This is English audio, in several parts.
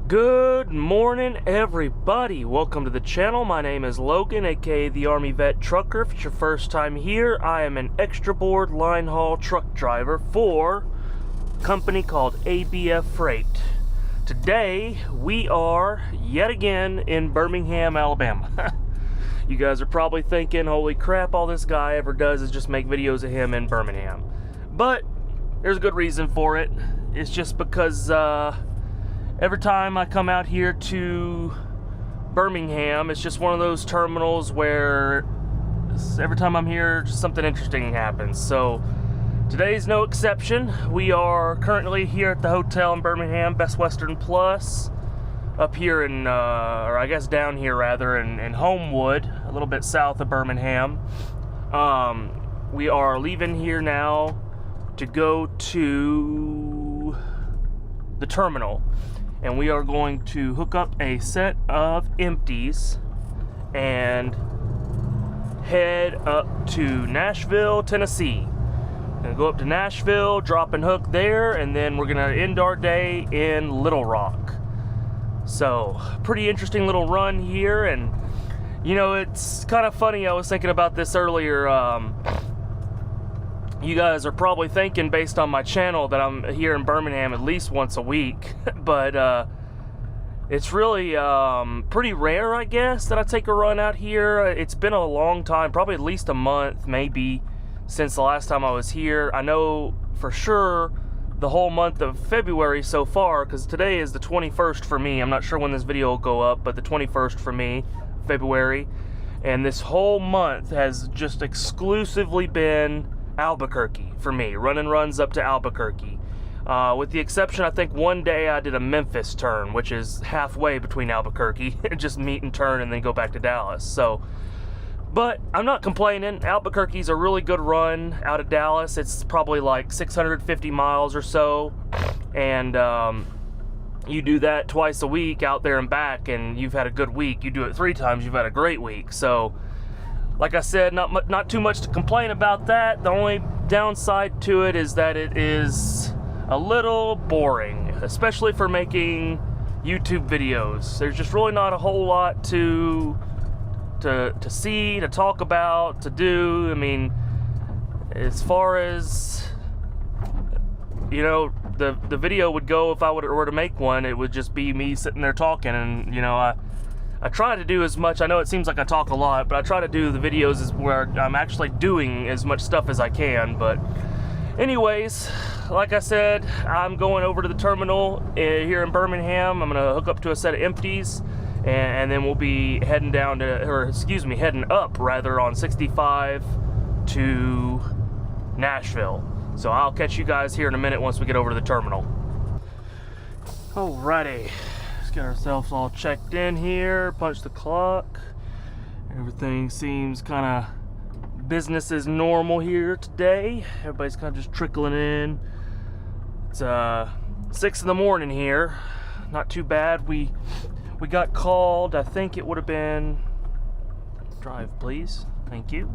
Good morning, everybody. Welcome to the channel. My name is Logan, aka the Army Vet Trucker. If it's your first time here, I am an extra board line haul truck driver for a company called ABF Freight. Today, we are yet again in Birmingham, Alabama. You guys are probably thinking, holy crap, all this guy ever does is just make videos of him in Birmingham. But there's a good reason for it. It's just because every time I come out here to Birmingham, it's just one of those terminals where every time I'm here, just something interesting happens. So today's no exception. We are currently here at the hotel in Birmingham, Best Western Plus, up here in, or I guess down here rather, in Homewood, a little bit south of Birmingham. We are leaving here now to go to the terminal. And we are going to hook up a set of empties and head up to Nashville, Tennessee. Gonna go up to Nashville, drop and hook there, and then we're gonna end our day in Little Rock. So, pretty interesting little run here, and you know, it's kind of funny, I was thinking about this earlier. You guys are probably thinking, based on my channel, that I'm here in Birmingham at least once a week, but it's really pretty rare, I guess, that I take a run out here. It's been a long time, probably at least a month, maybe, since the last time I was here. I know for sure the whole month of February so far, because today is the 21st for me. I'm not sure when this video will go up, but the 21st for me, February. And this whole month has just exclusively been Albuquerque for me, running runs up to Albuquerque, with the exception, I think one day I did a Memphis turn, which is halfway between Albuquerque, just meet and turn and then go back to Dallas. So, but I'm not complaining. Albuquerque's a really good run out of Dallas. It's probably like 650 miles or so, and you do that twice a week out there and back, and you've had a good week. You do it 3 times, you've had a great week. So, like I said, not too much to complain about that. The only downside to it is that it is a little boring, especially for making YouTube videos. There's just really not a whole lot to see, to talk about, to do. I mean, as far as, you know, the video would go, if I were to make one, it would just be me sitting there talking, and you know, I try to do as much. I know it seems like I talk a lot, but I try to do the videos where I'm actually doing as much stuff as I can. But anyways, like I said, I'm going over to the terminal here in Birmingham. I'm gonna hook up to a set of empties, and then we'll be heading down to, or excuse me, heading up rather, on 65 to Nashville. So I'll catch you guys here in a minute once we get over to the terminal. Alrighty. Get ourselves all checked in here, punch the clock. Everything seems kind of business as normal here today. Everybody's kind of just trickling in. It's 6 in the morning here. Not too bad. We got called, I think it would have been, drive please, thank you.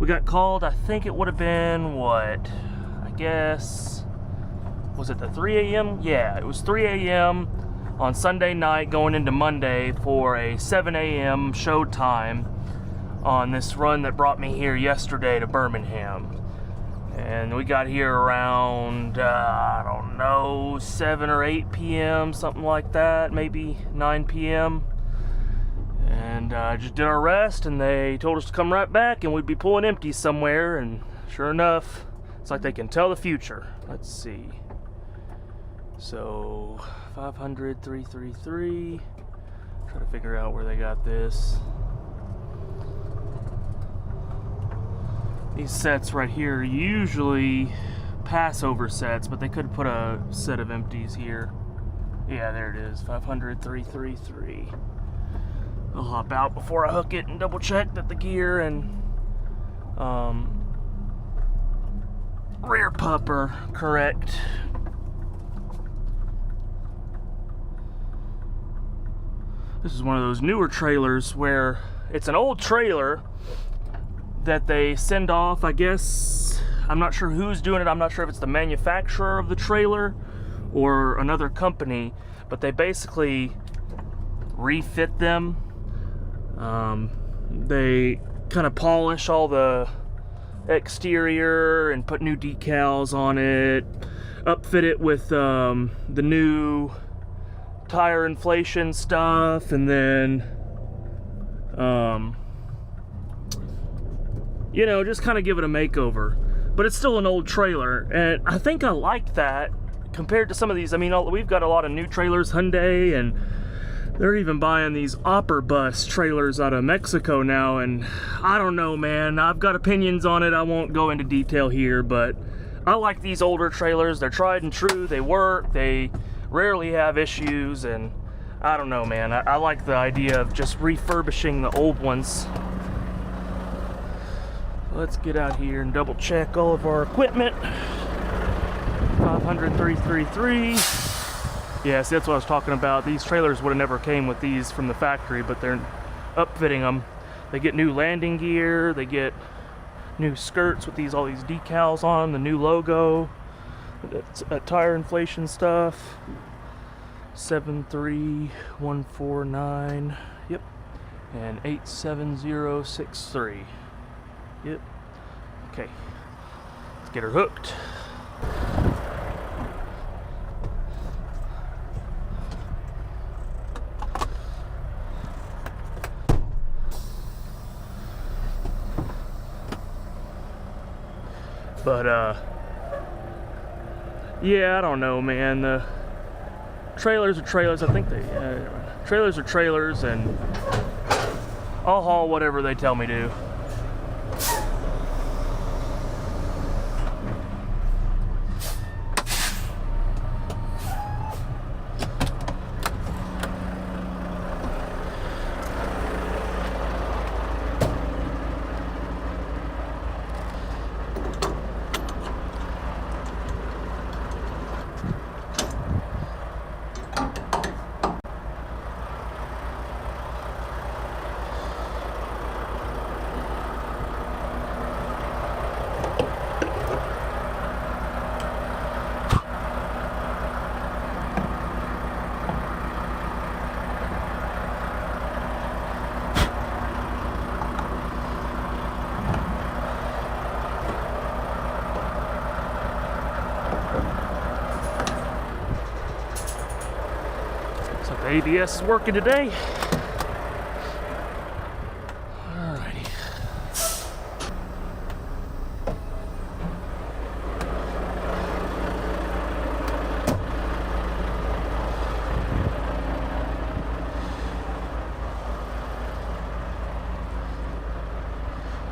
We got called, I think it would have been, what, I guess, was it the 3 a.m.? Yeah, it was 3 a.m. on Sunday night going into Monday for a 7 a.m. show time on this run that brought me here yesterday to Birmingham. And we got here around, I don't know, 7 or 8 p.m., something like that, maybe 9 p.m. And just did our rest, and they told us to come right back and we'd be pulling empties somewhere, and sure enough, it's like they can tell the future. Let's see. So 500, 333. Try to figure out where they got this. These sets right here are usually Passover sets, but they could put a set of empties here. Yeah, there it is. 500, 333. I'll hop out before I hook it and double check that the gear and rear pup are correct. This is one of those newer trailers where it's an old trailer that they send off, I guess. I'm not sure who's doing it. I'm not sure if it's the manufacturer of the trailer or another company, but they basically refit them. They kind of polish all the exterior and put new decals on it, upfit it with the new tire inflation stuff, and then you know, just kind of give it a makeover. But it's still an old trailer, and I think I liked that compared to some of these. I mean, we've got a lot of new trailers, Hyundai, and they're even buying these Opera Bus trailers out of Mexico now, and I don't know, man. I've got opinions on it. I won't go into detail here, but I like these older trailers. They're tried and true. They work. They rarely have issues, and I don't know, man. I like the idea of just refurbishing the old ones. Let's get out here and double check all of our equipment. 500 333. Yeah, see, that's what I was talking about. These trailers would have never came with these from the factory, but they're upfitting them. They get new landing gear, they get new skirts with all these decals on, the new logo, that tire inflation stuff. 73149, yep, and 87063. Yep. Okay. Let's get her hooked. But yeah, I don't know, man. The trailers are trailers. I think trailers are trailers, and I'll haul whatever they tell me to. ABS is working today. Alrighty.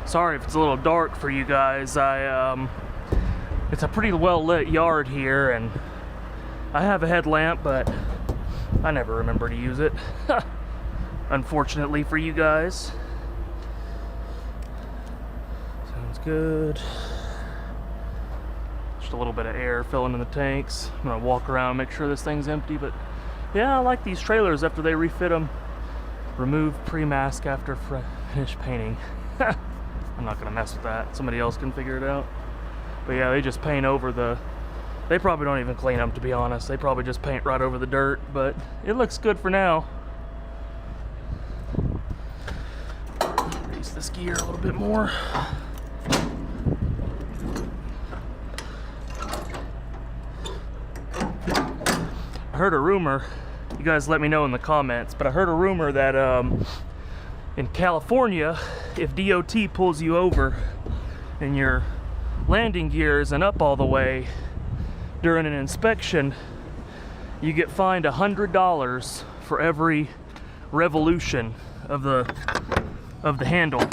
Sorry if it's a little dark for you guys. It's a pretty well lit yard here, and I have a headlamp, but I never remember to use it. Unfortunately for you guys. Sounds good. Just a little bit of air filling in the tanks. I'm gonna walk around, make sure this thing's empty, but yeah, I like these trailers after they refit them. Remove pre-mask after finish painting. I'm not gonna mess with that. Somebody else can figure it out. But yeah, they just paint over they probably don't even clean them, to be honest. They probably just paint right over the dirt, but it looks good for now. Raise this gear a little bit more. I heard a rumor, you guys let me know in the comments, but I heard a rumor that in California, if DOT pulls you over and your landing gear isn't up all the way during an inspection, you get fined $100 for every revolution of the handle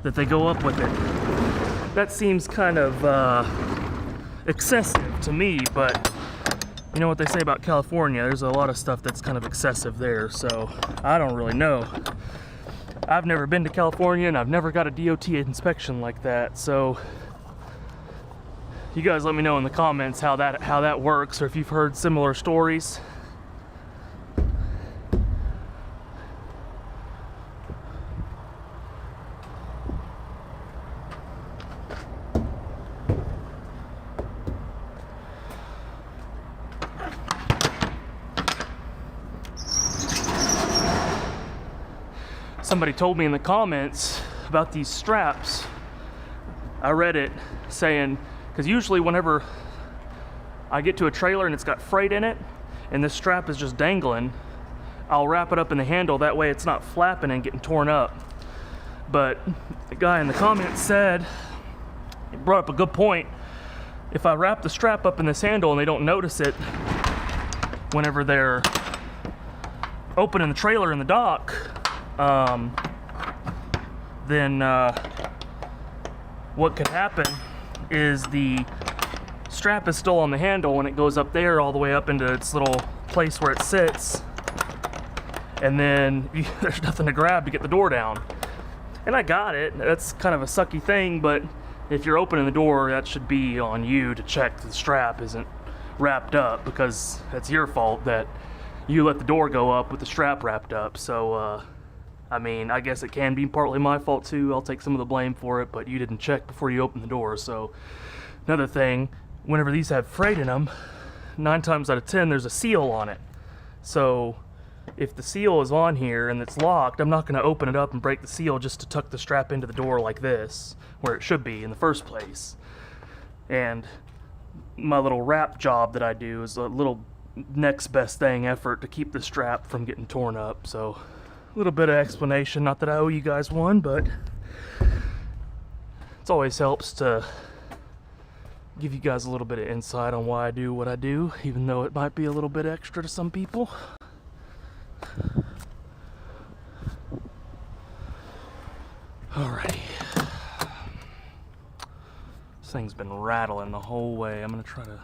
that they go up with it. That seems kind of excessive to me, but you know what they say about California, there's a lot of stuff that's kind of excessive there, so I don't really know. I've never been to California, and I've never got a DOT inspection like that, so you guys let me know in the comments how that works, or if you've heard similar stories. somebody told me in the comments about these straps. I read it saying, because usually whenever I get to a trailer and it's got freight in it and this strap is just dangling, I'll wrap it up in the handle, that way it's not flapping and getting torn up. But the guy in the comments said, he brought up a good point. If I wrap the strap up in this handle and they don't notice it whenever they're opening the trailer in the dock, then what could happen is the strap is still on the handle when it goes up there all the way up into its little place where it sits, and then there's nothing to grab to get the door down. And I got it. That's kind of a sucky thing, but if you're opening the door, that should be on you to check the strap isn't wrapped up, because it's your fault that you let the door go up with the strap wrapped up. So I mean, I guess it can be partly my fault too. I'll take some of the blame for it, but you didn't check before you opened the door. So another thing, whenever these have freight in them, 9 times out of 10 there's a seal on it. So if the seal is on here and it's locked, I'm not going to open it up and break the seal just to tuck the strap into the door like this, where it should be in the first place. And my little wrap job that I do is a little next best thing effort to keep the strap from getting torn up. So a little bit of explanation, not that I owe you guys one, but it always helps to give you guys a little bit of insight on why I do what I do, even though it might be a little bit extra to some people. Alrighty. This thing's been rattling the whole way. I'm gonna try to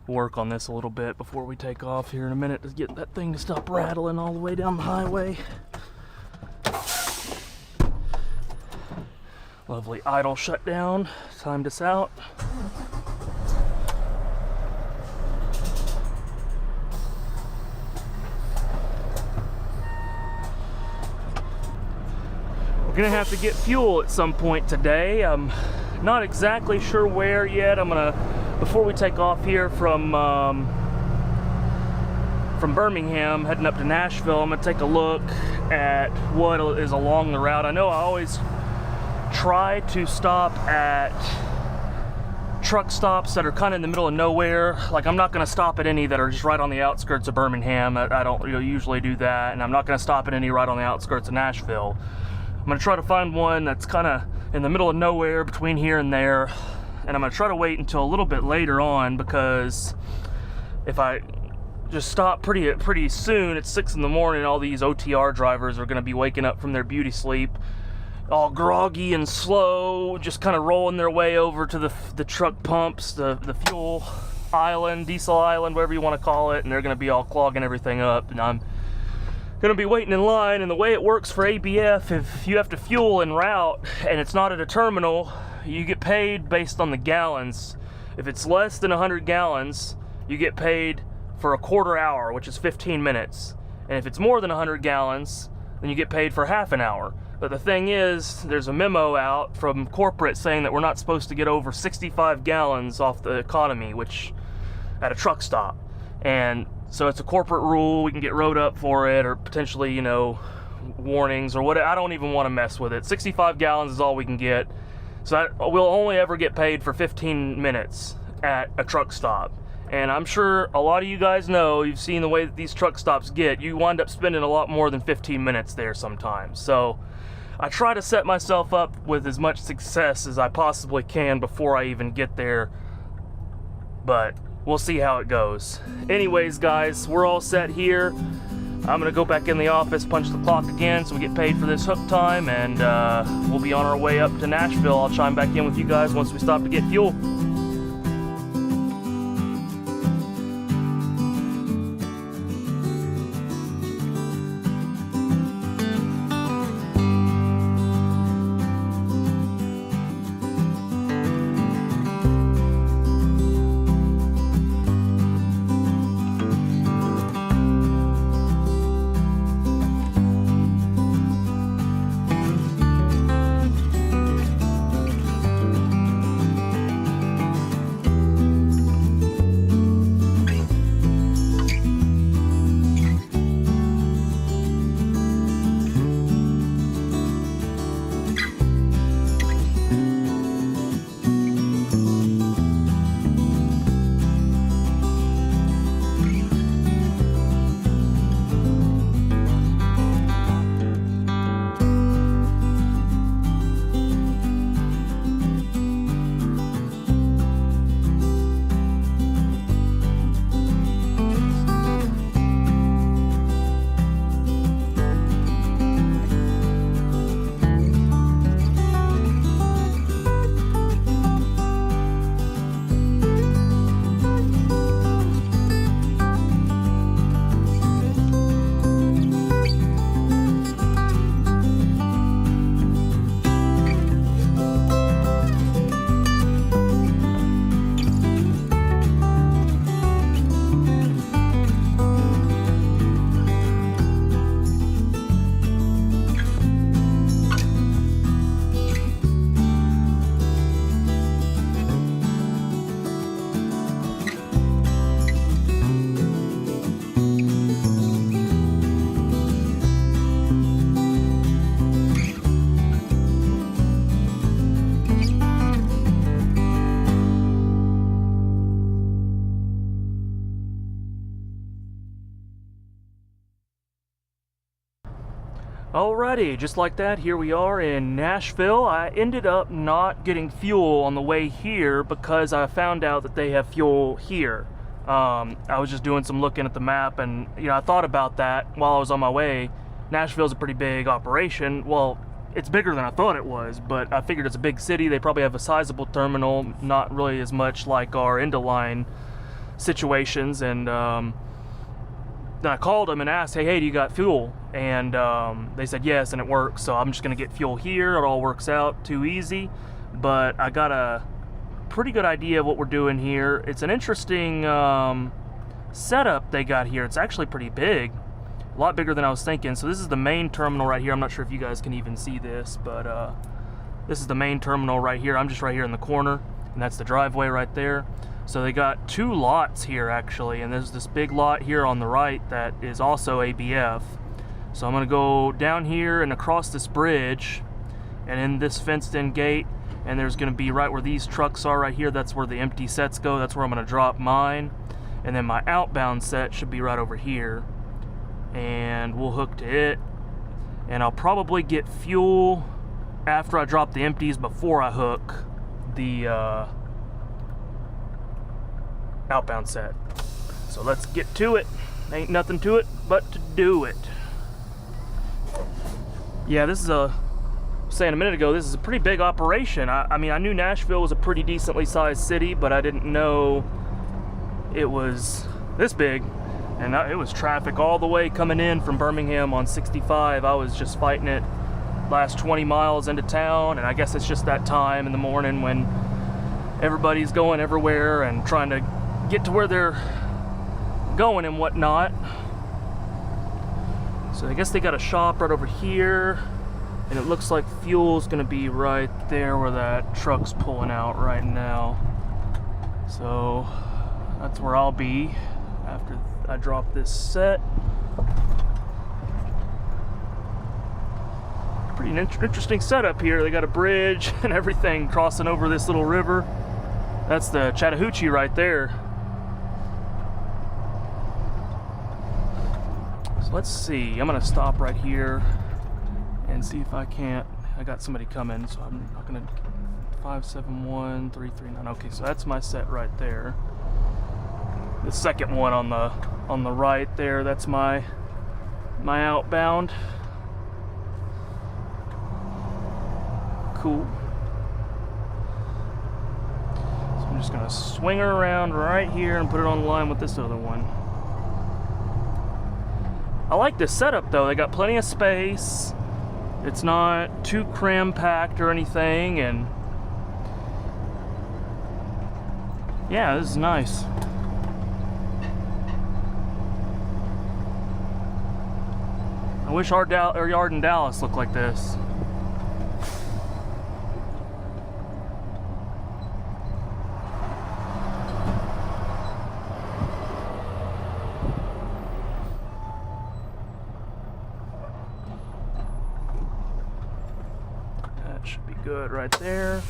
work on this a little bit before we take off here in a minute to get that thing to stop rattling all the way down the highway. Lovely idle shutdown. Timed us out. We're gonna have to get fuel at some point today. I'm not exactly sure where yet. Before we take off here from Birmingham, heading up to Nashville, I'm gonna take a look at what is along the route. I know I always try to stop at truck stops that are kind of in the middle of nowhere. Like, I'm not going to stop at any that are just right on the outskirts of Birmingham. I don't usually do that, and I'm not going to stop at any right on the outskirts of Nashville. I'm going to try to find one that's kind of in the middle of nowhere between here and there, and I'm going to try to wait until a little bit later on, because if I just stop pretty soon at 6 in the morning, all these OTR drivers are going to be waking up from their beauty sleep all groggy and slow, just kind of rolling their way over to the truck pumps, the fuel island, diesel island, whatever you want to call it, and they're going to be all clogging everything up, and I'm going to be waiting in line. And the way it works for ABF, if you have to fuel en route and it's not at a terminal, you get paid based on the gallons. If it's less than 100 gallons, you get paid for a quarter hour, which is 15 minutes. And if it's more than 100 gallons, then you get paid for half an hour. But the thing is, there's a memo out from corporate saying that we're not supposed to get over 65 gallons off the economy, which at a truck stop. And so it's a corporate rule. We can get wrote up for it, or potentially, you know, warnings or what. I don't even want to mess with it. 65 gallons is all we can get. So we'll only ever get paid for 15 minutes at a truck stop. And I'm sure a lot of you guys know, you've seen the way that these truck stops get. You wind up spending a lot more than 15 minutes there sometimes. So I try to set myself up with as much success as I possibly can before I even get there, but we'll see how it goes. Anyways, guys, we're all set here. I'm gonna go back in the office, punch the clock again so we get paid for this hook time, and we'll be on our way up to Nashville. I'll chime back in with you guys once we stop to get fuel. Alrighty, just like that, here we are in Nashville. I ended up not getting fuel on the way here because I found out that they have fuel here. I was just doing some looking at the map, and I thought about that while I was on my way. Nashville's a pretty big operation. Well, it's bigger than I thought it was, but I figured it's a big city. They probably have a sizable terminal, not really as much like our end-of-line situations. And then I called them and asked, hey, do you got fuel? And they said yes, and it works. So I'm just gonna get fuel here. It all works out too easy. But I got a pretty good idea of what we're doing here. It's an interesting setup they got here. It's actually pretty big, a lot bigger than I was thinking. So this is the main terminal right here. I'm not sure if you guys can even see this, but this is the main terminal right here. I'm just right here in the corner, and that's the driveway right there. So they got two lots here actually, and there's this big lot here on the right that is also ABF. So I'm gonna go down here and across this bridge and in this fenced in gate, and there's gonna be right where these trucks are right here, that's where the empty sets go. That's where I'm gonna drop mine. And then my outbound set should be right over here. And we'll hook to it. And I'll probably get fuel after I drop the empties before I hook the outbound set. So let's get to it. Ain't nothing to it but to do it. Yeah, this is saying a minute ago, this is a pretty big operation. I mean, I knew Nashville was a pretty decently sized city, but I didn't know it was this big. And it was traffic all the way coming in from Birmingham on 65. I was just fighting it last 20 miles into town, and I guess it's just that time in the morning when everybody's going everywhere and trying to get to where they're going and whatnot. So I guess they got a shop right over here, and it looks like fuel's gonna be right there where that truck's pulling out right now. So that's where I'll be after I drop this set. Pretty interesting setup here. They got a bridge and everything crossing over this little river. That's the Chattahoochee right there. So let's see. I'm gonna stop right here and see if I can't. I got somebody coming, so I'm not gonna. 571339. Okay, so that's my set right there. The second one on the right there, that's my outbound. Cool. So I'm just gonna swing her around right here and put it on line with this other one. I like this setup though. They got plenty of space. It's not too cram-packed or anything, and yeah, this is nice. I wish our yard in Dallas looked like this. That should be good right there.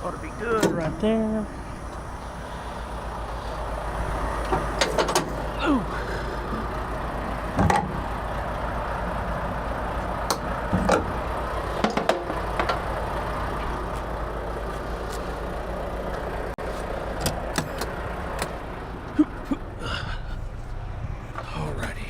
Ought to be good right there. Ooh. Alrighty.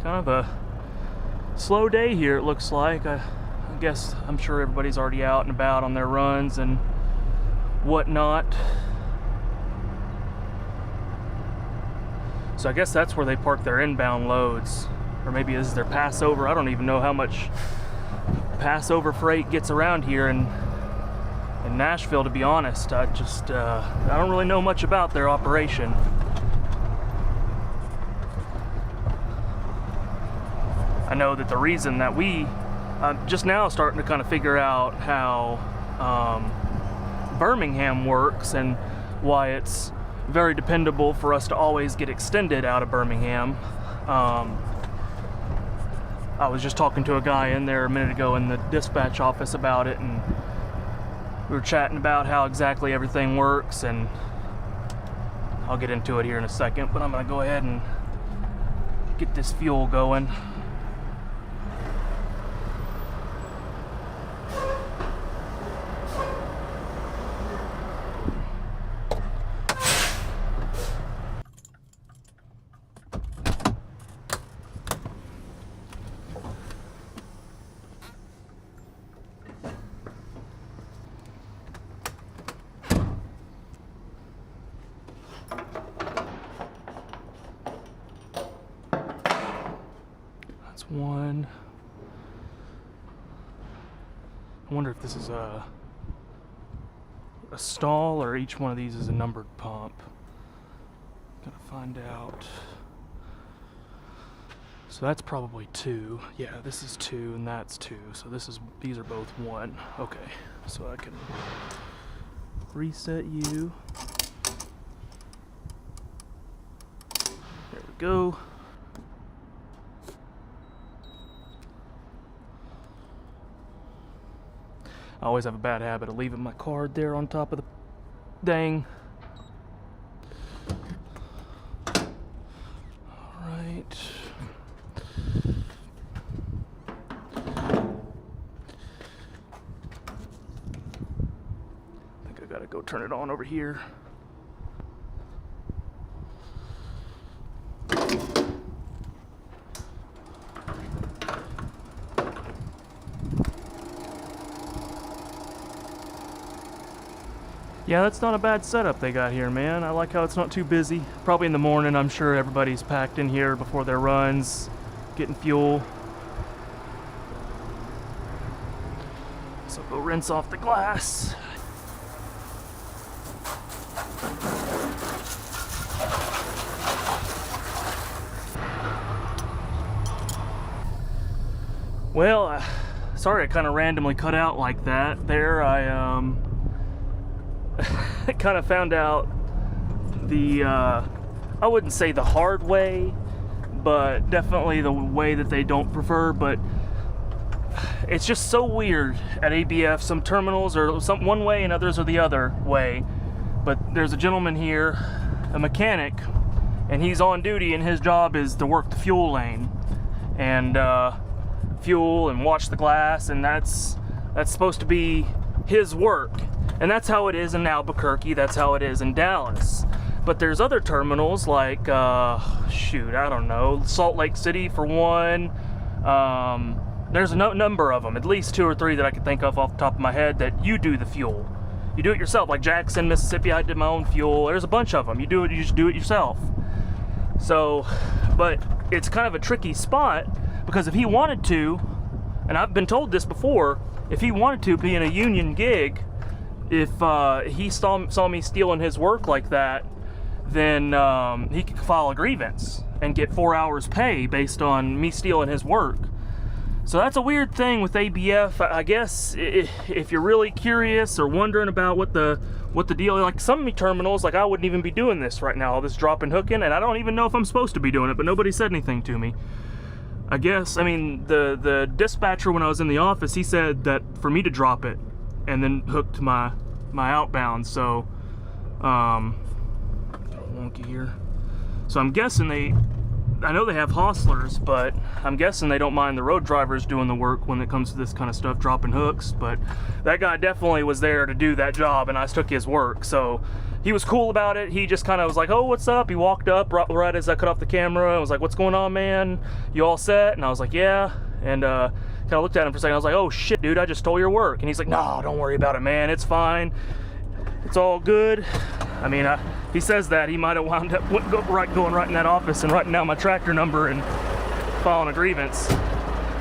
Kind of a slow day here, it looks like. I guess I'm sure everybody's already out and about on their runs and whatnot. So I guess that's where they park their inbound loads. Or maybe this is their Passover. I don't even know how much Passover freight gets around here in in Nashville, to be honest. I don't really know much about their operation. I know that the reason that I'm just now starting to kind of figure out how Birmingham works and why it's very dependable for us to always get extended out of Birmingham. I was just talking to a guy in there a minute ago in the dispatch office about it, and we were chatting about how exactly everything works, and I'll get into it here in a second, but I'm gonna go ahead and get this fuel going. One. I wonder if this is a stall or each one of these is a numbered pump. Gotta find out. So that's probably 2. Yeah, this is 2 and that's 2. So these are both 1. Okay, so I can reset you. There we go. I always have a bad habit of leaving my card there on top of the thing. All right. I think I gotta go turn it on over here. Yeah, that's not a bad setup they got here, man. I like how it's not too busy. Probably in the morning, I'm sure everybody's packed in here before their runs, getting fuel. So go rinse off the glass. Well, sorry I kind of randomly cut out like that. There, I kind of found out the, I wouldn't say the hard way, but definitely the way that they don't prefer, but it's just so weird at ABF. Some terminals are one way and others are the other way, but there's a gentleman here, a mechanic, and he's on duty and his job is to work the fuel lane and fuel and watch the glass, and that's supposed to be his work. And that's how it is in Albuquerque, that's how it is in Dallas. But there's other terminals like, shoot, I don't know, Salt Lake City for one. There's a number of them, at least 2 or 3 that I can think of off the top of my head, that you do the fuel. You do it yourself, like Jackson, Mississippi, I did my own fuel. There's a bunch of them, you just do it yourself. So, but it's kind of a tricky spot, because if he wanted to, and I've been told this before, if he wanted to be in a union gig, if he saw me stealing his work like that, then he could file a grievance and get 4 hours pay based on me stealing his work. So that's a weird thing with ABF. I guess if you're really curious or wondering about what the deal is, like some terminals, like I wouldn't even be doing this right now, all this drop and hooking, and I don't even know if I'm supposed to be doing it, but nobody said anything to me. I guess, I mean, the dispatcher when I was in the office, he said that for me to drop it and then hook to my outbound, so wonky here. So I'm guessing I know they have hostlers, but I'm guessing they don't mind the road drivers doing the work when it comes to this kind of stuff, dropping hooks. But that guy definitely was there to do that job, and I took his work, so he was cool about it. He just kind of was like, oh, what's up? He walked up right as I cut off the camera and was like, what's going on, man? You all set? And I was like, yeah. And kind of looked at him for a second. I was like, oh shit, dude, I just stole your work. And he's like, no, don't worry about it, man. It's fine. It's all good. I mean, he says that he might have wound up going right in that office and writing down my tractor number and filing a grievance.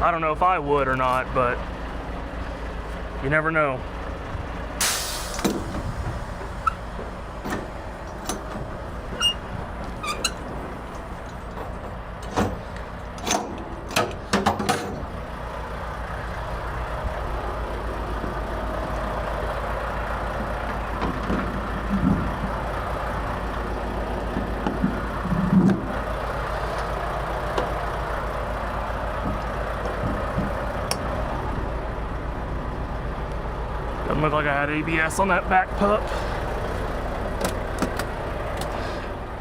I don't know if I would or not, but you never know. Didn't look like I had ABS on that back pup.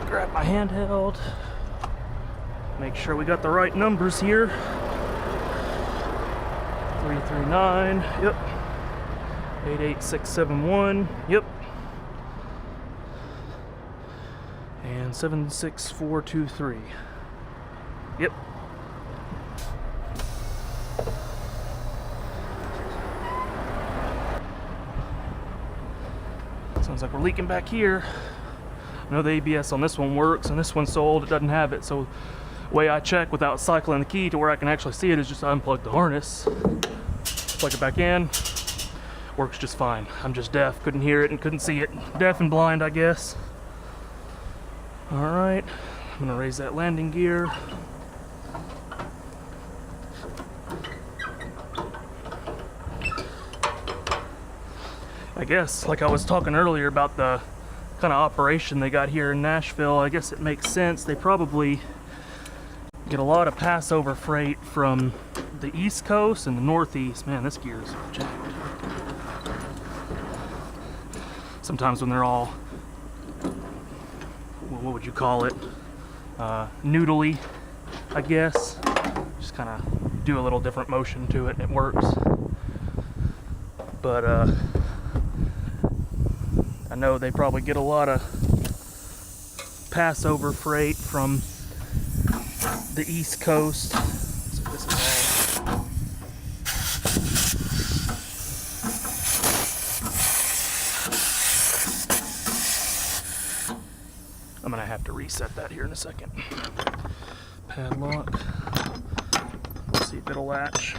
Grab my handheld. Make sure we got the right numbers here. 339, yep. 88671, yep. And 76423, yep. Sounds like we're leaking back here. I know the ABS on this one works, and this one's so old it doesn't have it, so the way I check without cycling the key to where I can actually see it is just unplug the harness, plug it back in, works just fine. I'm just deaf, couldn't hear it and couldn't see it. Deaf and blind, I guess. Alright, I'm gonna raise that landing gear. I guess, like I was talking earlier about the kind of operation they got here in Nashville, I guess it makes sense. They probably get a lot of passover freight from the East Coast and the Northeast. Man, this gear is jacked. Sometimes when they're all, what would you call it? Noodly, I guess. Just kind of do a little different motion to it and it works. But I know they probably get a lot of passover freight from the East Coast. So this is all. I'm gonna have to reset that here in a second. Padlock. Let's see if it'll latch.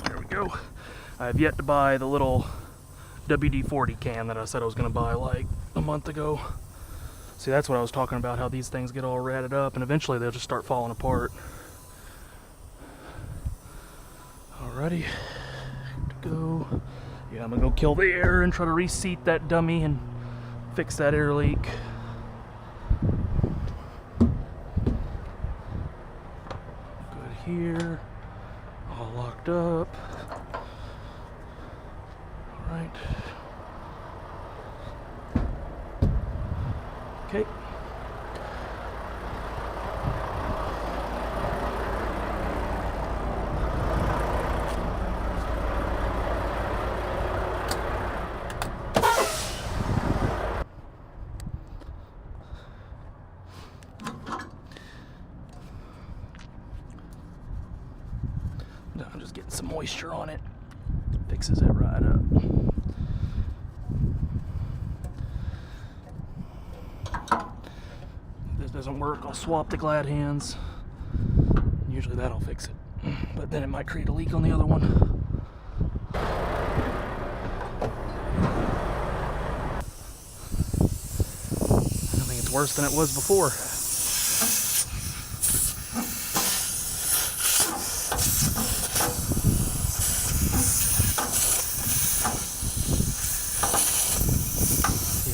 There we go. I have yet to buy the little WD-40 can that I said I was gonna buy like a month ago. See, that's what I was talking about, how these things get all ratted up and eventually they'll just start falling apart. Alrighty, good to go. Yeah, I'm gonna go kill the air and try to reseat that dummy and fix that air leak. Good here, all locked up. Alright. Okay. No, I'm just getting some moisture on it. Fixes it right up. Doesn't work, I'll swap the glad hands. Usually that'll fix it, but then it might create a leak on the other one. I think it's worse than it was before.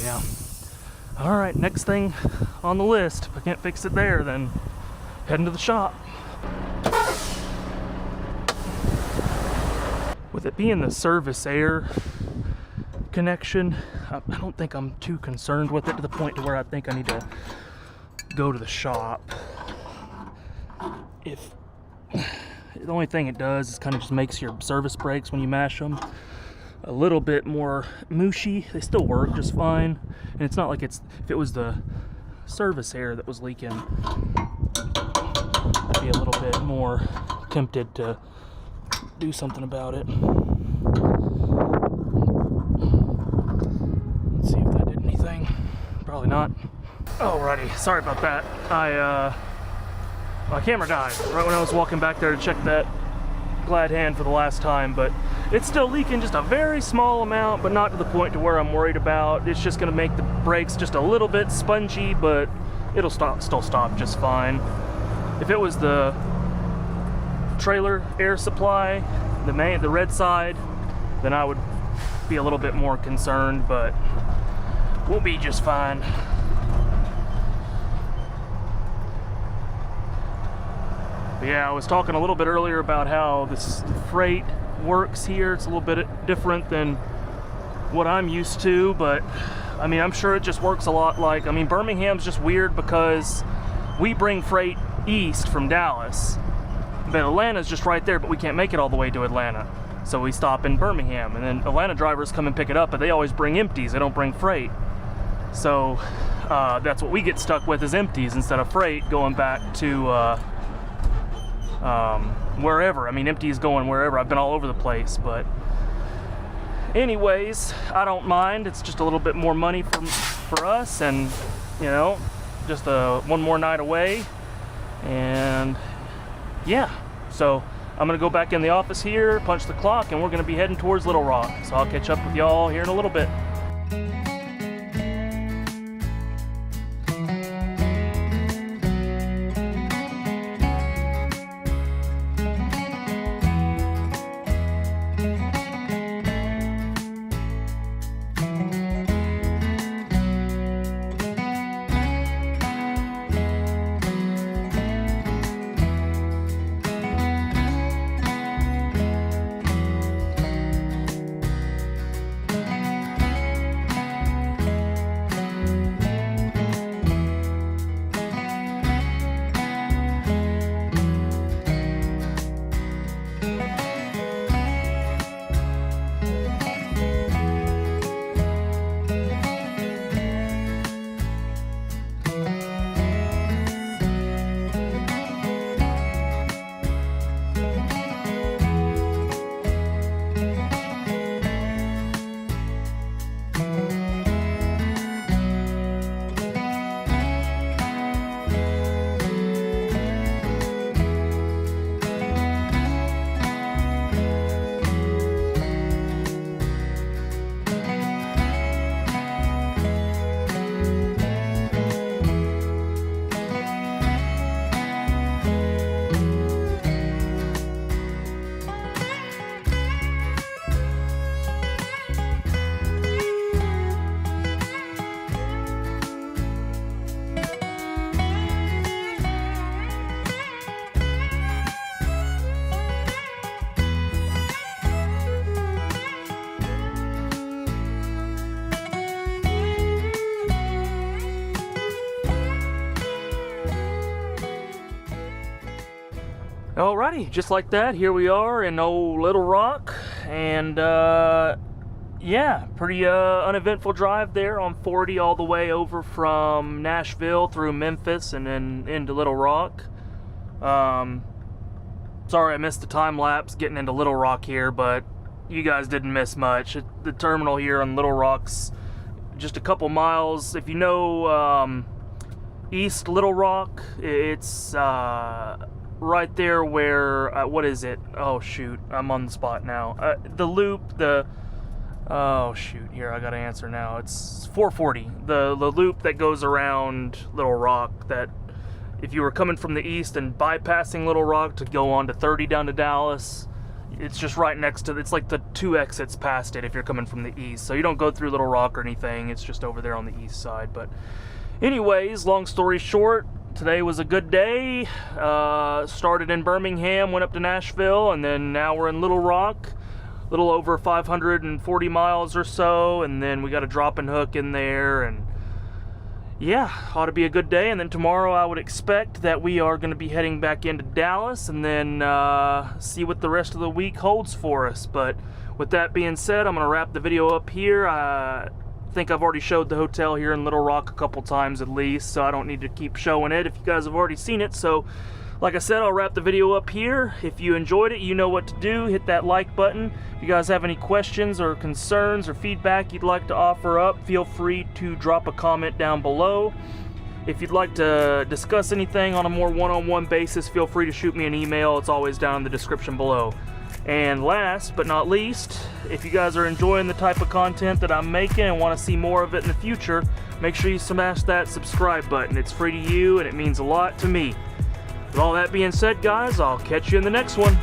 Yeah. All right, next thing on the list. If I can't fix it there, then heading to the shop. With it being the service air connection, I don't think I'm too concerned with it to the point to where I think I need to go to the shop. If the only thing it does is kind of just makes your service brakes when you mash them a little bit more mushy. They still work just fine, and it's not like if it was the service air that was leaking, I'd be a little bit more tempted to do something about it. Let's see if that did anything. Probably not. Alrighty, sorry about that. My camera died right when I was walking back there to check that glad hand for the last time, but it's still leaking just a very small amount, but not to the point to where I'm worried about. It's just going to make the brakes just a little bit spongy, but it'll still stop just fine. If it was the trailer air supply, the red side, then I would be a little bit more concerned, but we'll be just fine. But Yeah, I was talking a little bit earlier about how this freight works here. It's a little bit different than what I'm used to, but I mean, I'm sure it just works a lot like, I mean, Birmingham's just weird because we bring freight east from Dallas, but Atlanta's just right there, but we can't make it all the way to Atlanta. So we stop in Birmingham, and then Atlanta drivers come and pick it up, but they always bring empties. They don't bring freight. So that's what we get stuck with, is empties instead of freight going back to wherever. I mean, empties going wherever. I've been all over the place, but anyways, I don't mind. It's just a little bit more money for us, and you know, just one more night away, and yeah. So I'm gonna go back in the office here, punch the clock, and we're gonna be heading towards Little Rock. So I'll catch up with y'all here in a little bit. Alrighty, just like that, here we are in old Little Rock, and yeah, pretty uneventful drive there on 40 all the way over from Nashville through Memphis and then into Little Rock. Sorry I missed the time lapse getting into Little Rock here, but you guys didn't miss much. The terminal here on Little Rock's just a couple miles. If you know East Little Rock, it's right there where, what is it? Oh shoot, I'm on the spot now. The loop, oh shoot, here, I gotta answer now. It's 440, the loop that goes around Little Rock, that if you were coming from the east and bypassing Little Rock to go on to 30 down to Dallas, it's just right next to, it's like the 2 exits past it if you're coming from the east. So you don't go through Little Rock or anything, it's just over there on the east side. But anyways, long story short, today was a good day. Started in Birmingham, went up to Nashville, and then now we're in Little Rock. A little over 540 miles or so, and then we got a drop and hook in there, and yeah, ought to be a good day. And then tomorrow I would expect that we are going to be heading back into Dallas, and then see what the rest of the week holds for us. But with that being said, I'm going to wrap the video up here. I think I've already showed the hotel here in Little Rock a couple times at least, so I don't need to keep showing it if you guys have already seen it. So like I said, I'll wrap the video up here. If you enjoyed it, you know what to do. Hit that like button. If you guys have any questions or concerns or feedback you'd like to offer up, feel free to drop a comment down below. If you'd like to discuss anything on a more one-on-one basis, feel free to shoot me an email. It's always down in the description below. And last but not least, if you guys are enjoying the type of content that I'm making and want to see more of it in the future, make sure you smash that subscribe button. It's free to you and it means a lot to me. With all that being said, guys, I'll catch you in the next one.